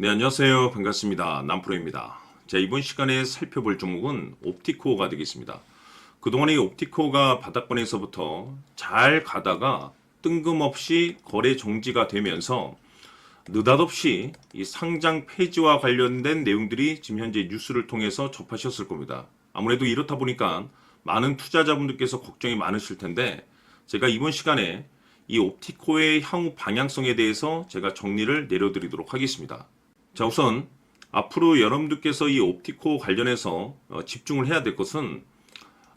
네, 안녕하세요. 반갑습니다. 남프로입니다. 자, 이번 시간에 살펴볼 종목은 옵티코어가 되겠습니다. 그동안에 옵티코어가 바닥권에서부터 잘 가다가 뜬금없이 거래 정지가 되면서 느닷없이 이 상장 폐지와 관련된 내용들이 지금 현재 뉴스를 통해서 접하셨을 겁니다. 아무래도 이렇다 보니까 많은 투자자분들께서 걱정이 많으실 텐데 제가 이번 시간에 이 옵티코의 향후 방향성에 대해서 제가 정리를 내려드리도록 하겠습니다. 자, 우선 앞으로 여러분들께서 이 옵티코 관련해서 집중을 해야 될 것은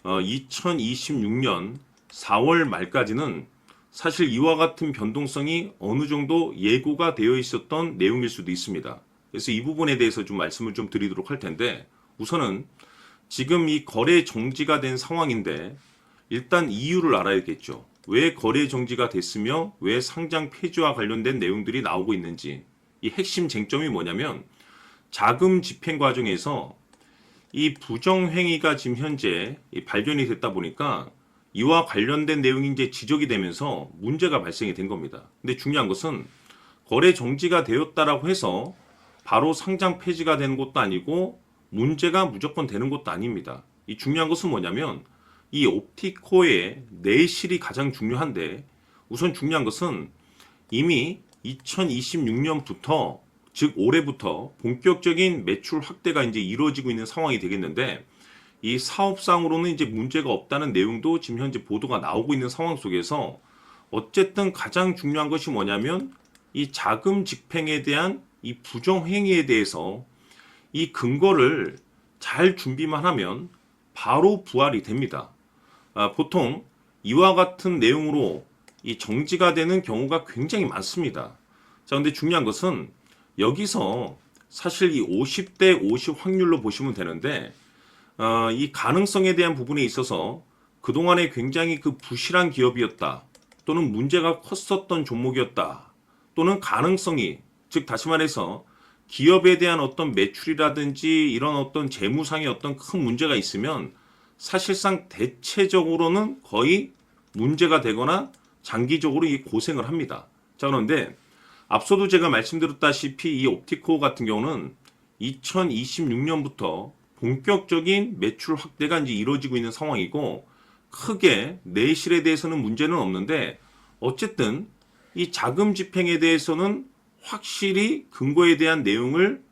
2026년 4월 말까지는 사실 이와 같은 변동성이 어느 정도 예고가 되어 있었던 내용일 수도 있습니다. 그래서 이 부분에 대해서 좀 말씀을 좀 드리도록 할 텐데, 우선은 지금 이 거래 정지가 된 상황인데 일단 이유를 알아야겠죠. 왜 거래 정지가 됐으며 왜 상장 폐지와 관련된 내용들이 나오고 있는지. 이 핵심 쟁점이 뭐냐면 자금 집행 과정에서 이 부정행위가 지금 현재 발견이 됐다 보니까 이와 관련된 내용이 이제 지적이 되면서 문제가 발생이 된 겁니다. 근데 중요한 것은 거래 정지가 되었다라고 해서 바로 상장 폐지가 되는 것도 아니고 문제가 무조건 되는 것도 아닙니다. 이 중요한 것은 뭐냐면 이 옵티코의 내실이 가장 중요한데, 우선 중요한 것은 이미 2026년부터, 즉 올해부터 본격적인 매출 확대가 이제 이루어지고 있는 상황이 되겠는데, 이 사업상으로는 이제 문제가 없다는 내용도 지금 현재 보도가 나오고 있는 상황 속에서 어쨌든 가장 중요한 것이 뭐냐면 이 자금 집행에 대한 이 부정행위에 대해서 이 근거를 잘 준비만 하면 바로 부활이 됩니다. 보통 이와 같은 내용으로 이 정지가 되는 경우가 굉장히 많습니다. 자, 근데 중요한 것은 여기서 사실 이 50대 50 확률로 보시면 되는데, 이 가능성에 대한 부분에 있어서 그동안에 굉장히 그 부실한 기업이었다, 또는 문제가 컸었던 종목이었다, 또는 가능성이, 즉 다시 말해서 기업에 대한 어떤 매출이라든지 이런 어떤 재무상의 어떤 큰 문제가 있으면 사실상 대체적으로는 거의 문제가 되거나 장기적으로 이 고생을 합니다. 자, 그런데 앞서도 제가 말씀드렸다시피 이 옵티코 같은 경우는 2026년부터 본격적인 매출 확대가 이제 이루어지고 있는 상황이고, 크게 내실에 대해서는 문제는 없는데 어쨌든 이 자금 집행에 대해서는 확실히 근거에 대한 내용을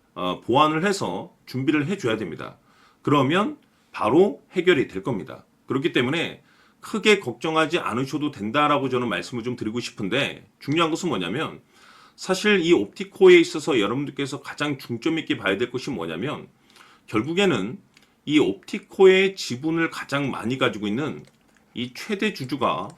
보완을 해서 준비를 해줘야 됩니다. 그러면 바로 해결이 될 겁니다. 그렇기 때문에 크게 걱정하지 않으셔도 된다라고 저는 말씀을 좀 드리고 싶은데, 중요한 것은 뭐냐면 사실 이 옵티코에 있어서 여러분들께서 가장 중점 있게 봐야 될 것이 뭐냐면, 결국에는 이 옵티코의 지분을 가장 많이 가지고 있는 이 최대 주주가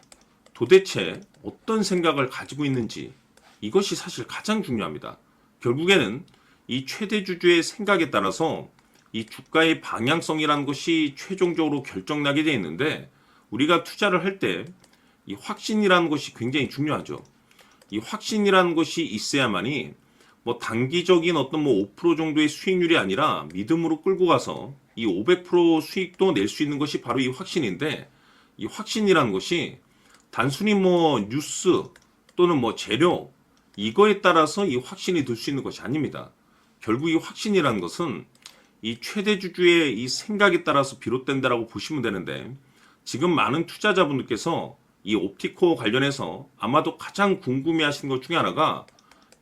도대체 어떤 생각을 가지고 있는지, 이것이 사실 가장 중요합니다. 결국에는 이 최대 주주의 생각에 따라서 이 주가의 방향성이라는 것이 최종적으로 결정나게 되어 있는데, 우리가 투자를 할 때 이 확신이라는 것이 굉장히 중요하죠. 이 확신이라는 것이 있어야만이 뭐 단기적인 어떤 뭐 5% 정도의 수익률이 아니라 믿음으로 끌고 가서 이 500% 수익도 낼 수 있는 것이 바로 이 확신인데, 이 확신이라는 것이 단순히 뭐 뉴스 또는 뭐 재료 이거에 따라서 이 확신이 들 수 있는 것이 아닙니다. 결국 이 확신이라는 것은 이 최대 주주의 이 생각에 따라서 비롯된다라고 보시면 되는데, 지금 많은 투자자분들께서 이 옵티코 관련해서 아마도 가장 궁금해하시는 것 중에 하나가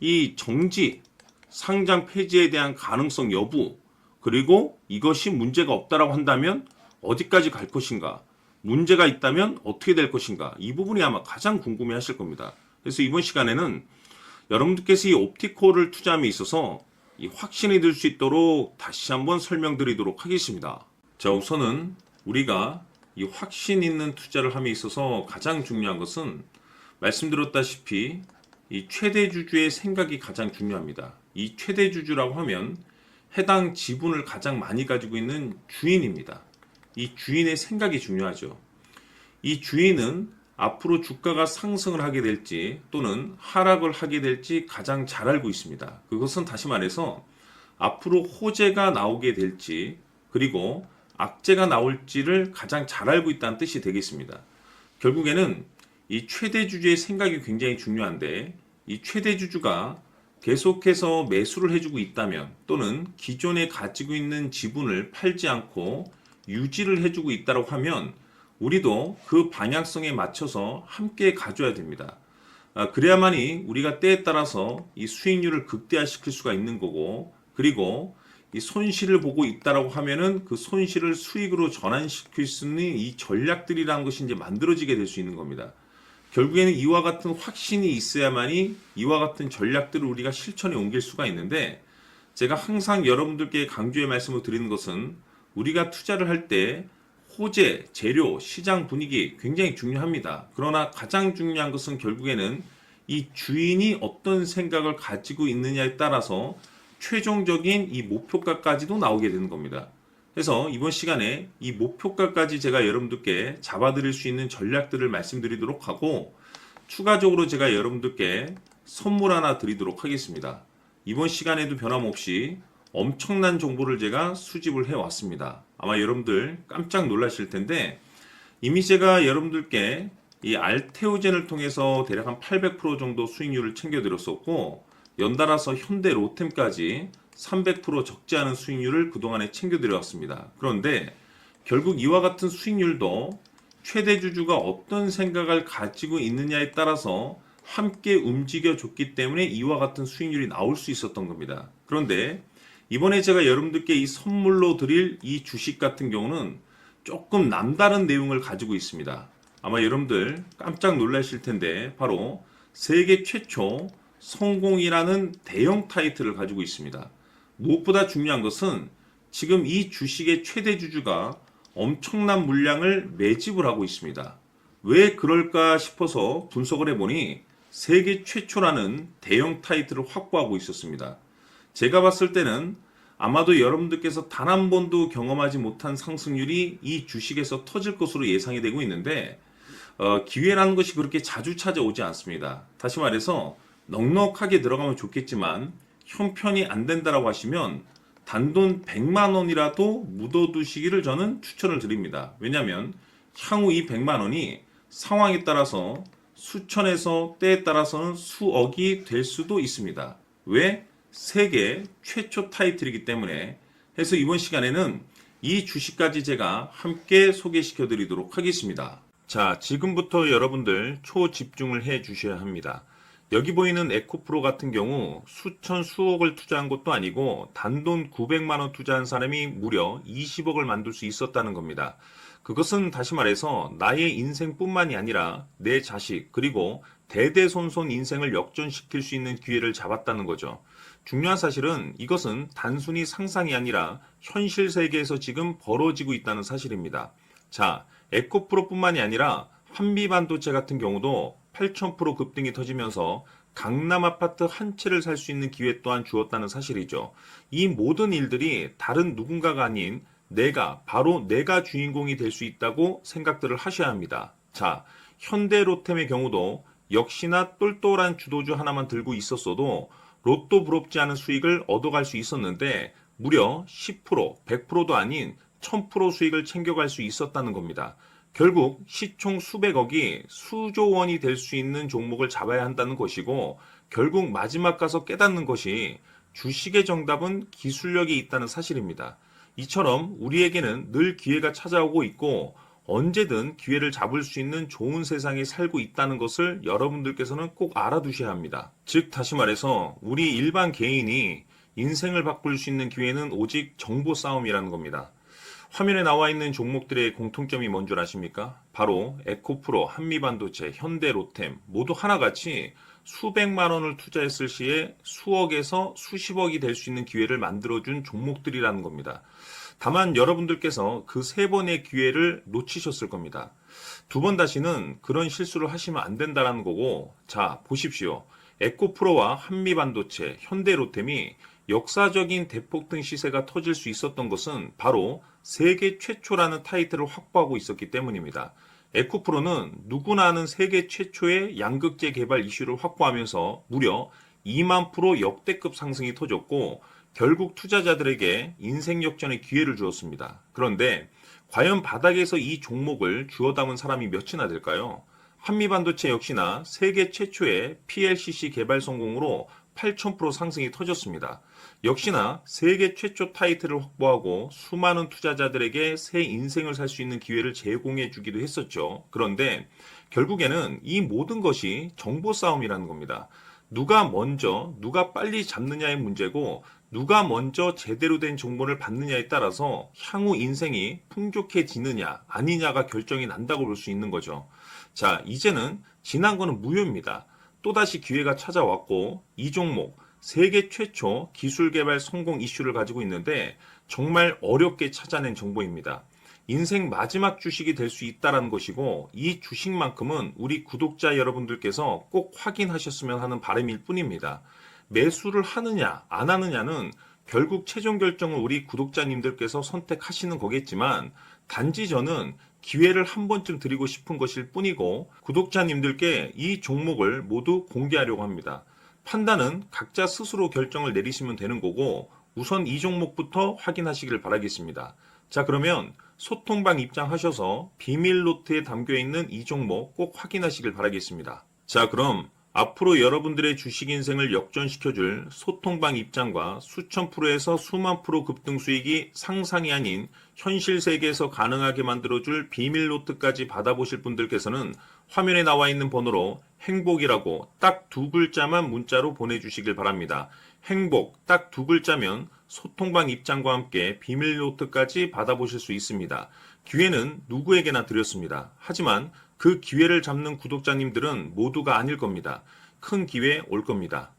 이 정지, 상장 폐지에 대한 가능성 여부, 그리고 이것이 문제가 없다라고 한다면 어디까지 갈 것인가, 문제가 있다면 어떻게 될 것인가, 이 부분이 아마 가장 궁금해하실 겁니다. 그래서 이번 시간에는 여러분들께서 이 옵티코를 투자함에 있어서 이 확신이 들 수 있도록 다시 한번 설명드리도록 하겠습니다. 자, 우선은 우리가 이 확신 있는 투자를 함에 있어서 가장 중요한 것은 말씀드렸다시피 이 최대 주주의 생각이 가장 중요합니다. 이 최대 주주라고 하면 해당 지분을 가장 많이 가지고 있는 주인입니다. 이 주인의 생각이 중요하죠. 이 주인은 앞으로 주가가 상승을 하게 될지 또는 하락을 하게 될지 가장 잘 알고 있습니다. 그것은 다시 말해서 앞으로 호재가 나오게 될지 그리고 악재가 나올지를 가장 잘 알고 있다는 뜻이 되겠습니다. 결국에는 이 최대 주주의 생각이 굉장히 중요한데, 이 최대 주주가 계속해서 매수를 해주고 있다면 또는 기존에 가지고 있는 지분을 팔지 않고 유지를 해주고 있다고 하면 우리도 그 방향성에 맞춰서 함께 가져야 됩니다. 그래야만이 우리가 때에 따라서 이 수익률을 극대화시킬 수가 있는 거고, 그리고 이 손실을 보고 있다라고 하면은 그 손실을 수익으로 전환시킬 수 있는 이 전략들이라는 것이 이제 만들어지게 될 수 있는 겁니다. 결국에는 이와 같은 확신이 있어야만이 이와 같은 전략들을 우리가 실천에 옮길 수가 있는데, 제가 항상 여러분들께 강조의 말씀을 드리는 것은 우리가 투자를 할 때 호재, 재료, 시장 분위기 굉장히 중요합니다. 그러나 가장 중요한 것은 결국에는 이 주인이 어떤 생각을 가지고 있느냐에 따라서 최종적인 이 목표가까지도 나오게 되는 겁니다. 그래서 이번 시간에 이 목표가까지 제가 여러분들께 잡아드릴 수 있는 전략들을 말씀드리도록 하고, 추가적으로 제가 여러분들께 선물 하나 드리도록 하겠습니다. 이번 시간에도 변함없이 엄청난 정보를 제가 수집을 해왔습니다. 아마 여러분들 깜짝 놀라실 텐데, 이미 제가 여러분들께 이 알테오젠을 통해서 대략 한 800% 정도 수익률을 챙겨드렸었고, 연달아서 현대 로템까지 300% 적지 않은 수익률을 그동안에 챙겨드려왔습니다. 그런데 결국 이와 같은 수익률도 최대 주주가 어떤 생각을 가지고 있느냐에 따라서 함께 움직여줬기 때문에 이와 같은 수익률이 나올 수 있었던 겁니다. 그런데 이번에 제가 여러분들께 이 선물로 드릴 이 주식 같은 경우는 조금 남다른 내용을 가지고 있습니다. 아마 여러분들 깜짝 놀라실 텐데, 바로 세계 최초 성공이라는 대형 타이틀을 가지고 있습니다. 무엇보다 중요한 것은 지금 이 주식의 최대 주주가 엄청난 물량을 매집을 하고 있습니다. 왜 그럴까 싶어서 분석을 해보니 세계 최초라는 대형 타이틀을 확보하고 있었습니다. 제가 봤을 때는 아마도 여러분들께서 단 한 번도 경험하지 못한 상승률이 이 주식에서 터질 것으로 예상이 되고 있는데, 기회라는 것이 그렇게 자주 찾아오지 않습니다. 다시 말해서 넉넉하게 들어가면 좋겠지만 형편이 안 된다라고 하시면 단돈 100만 원이라도 묻어두시기를 저는 추천을 드립니다. 왜냐하면 향후 이 100만 원이 상황에 따라서 수천에서 때에 따라서는 수억이 될 수도 있습니다. 왜? 세계 최초 타이틀이기 때문에. 해서 이번 시간에는 이 주식까지 제가 함께 소개시켜 드리도록 하겠습니다. 자, 지금부터 여러분들 초집중을 해 주셔야 합니다. 여기 보이는 에코프로 같은 경우 수천 수억을 투자한 것도 아니고 단돈 900만 원 투자한 사람이 무려 20억을 만들 수 있었다는 겁니다. 그것은 다시 말해서 나의 인생뿐만이 아니라 내 자식 그리고 대대손손 인생을 역전시킬 수 있는 기회를 잡았다는 거죠. 중요한 사실은 이것은 단순히 상상이 아니라 현실 세계에서 지금 벌어지고 있다는 사실입니다. 자, 에코프로뿐만이 아니라 한미반도체 같은 경우도 8,000% 급등이 터지면서 강남 아파트 한 채를 살 수 있는 기회 또한 주었다는 사실이죠. 이 모든 일들이 다른 누군가가 아닌 바로 내가 주인공이 될 수 있다고 생각들을 하셔야 합니다. 자, 현대로템의 경우도 역시나 똘똘한 주도주 하나만 들고 있었어도 로또 부럽지 않은 수익을 얻어갈 수 있었는데 무려 10%, 100%도 아닌 1000% 수익을 챙겨갈 수 있었다는 겁니다. 결국 시총 수백억이 수조 원이 될 수 있는 종목을 잡아야 한다는 것이고, 결국 마지막 가서 깨닫는 것이 주식의 정답은 기술력이 있다는 사실입니다. 이처럼 우리에게는 늘 기회가 찾아오고 있고 언제든 기회를 잡을 수 있는 좋은 세상에 살고 있다는 것을 여러분들께서는 꼭 알아두셔야 합니다. 즉 다시 말해서 우리 일반 개인이 인생을 바꿀 수 있는 기회는 오직 정보 싸움이라는 겁니다. 화면에 나와 있는 종목들의 공통점이 뭔 줄 아십니까? 바로 에코프로, 한미반도체, 현대로템 모두 하나같이 수백만 원을 투자했을 시에 수억에서 수십억이 될 수 있는 기회를 만들어준 종목들이라는 겁니다. 다만 여러분들께서 그 세 번의 기회를 놓치셨을 겁니다. 두 번 다시는 그런 실수를 하시면 안 된다는 거고, 자 보십시오. 에코프로와 한미반도체, 현대로템이 역사적인 대폭등 시세가 터질 수 있었던 것은 바로 세계 최초라는 타이틀을 확보하고 있었기 때문입니다. 에코프로는 누구나 아는 세계 최초의 양극재 개발 이슈를 확보하면서 무려 2만 프로 역대급 상승이 터졌고 결국 투자자들에게 인생 역전의 기회를 주었습니다. 그런데 과연 바닥에서 이 종목을 주워 담은 사람이 몇이나 될까요? 한미반도체 역시나 세계 최초의 PLCC 개발 성공으로 8,000% 상승이 터졌습니다. 역시나 세계 최초 타이틀을 확보하고 수많은 투자자들에게 새 인생을 살 수 있는 기회를 제공해 주기도 했었죠. 그런데 결국에는 이 모든 것이 정보 싸움이라는 겁니다. 누가 먼저, 누가 빨리 잡느냐의 문제고, 누가 먼저 제대로 된 정보를 받느냐에 따라서 향후 인생이 풍족해지느냐, 아니냐가 결정이 난다고 볼 수 있는 거죠. 자, 이제는 지난 거는 무효입니다. 또다시 기회가 찾아왔고, 이 종목, 세계 최초 기술 개발 성공 이슈를 가지고 있는데, 정말 어렵게 찾아낸 정보입니다. 인생 마지막 주식이 될 수 있다는 것이고, 이 주식만큼은 우리 구독자 여러분들께서 꼭 확인하셨으면 하는 바람일 뿐입니다. 매수를 하느냐 안 하느냐는 결국 최종 결정을 우리 구독자님들께서 선택하시는 거겠지만, 단지 저는 기회를 한 번쯤 드리고 싶은 것일 뿐이고, 구독자님들께 이 종목을 모두 공개하려고 합니다. 판단은 각자 스스로 결정을 내리시면 되는 거고, 우선 이 종목부터 확인하시길 바라겠습니다. 자, 그러면 소통방 입장하셔서 비밀 노트에 담겨 있는 이 종목 꼭 확인하시길 바라겠습니다. 자, 그럼 앞으로 여러분들의 주식 인생을 역전시켜줄 소통방 입장과 수천 프로에서 수만 프로 급등 수익이 상상이 아닌 현실 세계에서 가능하게 만들어줄 비밀 노트까지 받아보실 분들께서는 화면에 나와 있는 번호로 행복이라고 딱 두 글자만 문자로 보내주시길 바랍니다. 행복 딱 두 글자면 소통방 입장과 함께 비밀 노트까지 받아보실 수 있습니다. 기회는 누구에게나 드렸습니다. 하지만 그 기회를 잡는 구독자님들은 모두가 아닐 겁니다. 큰 기회 올 겁니다.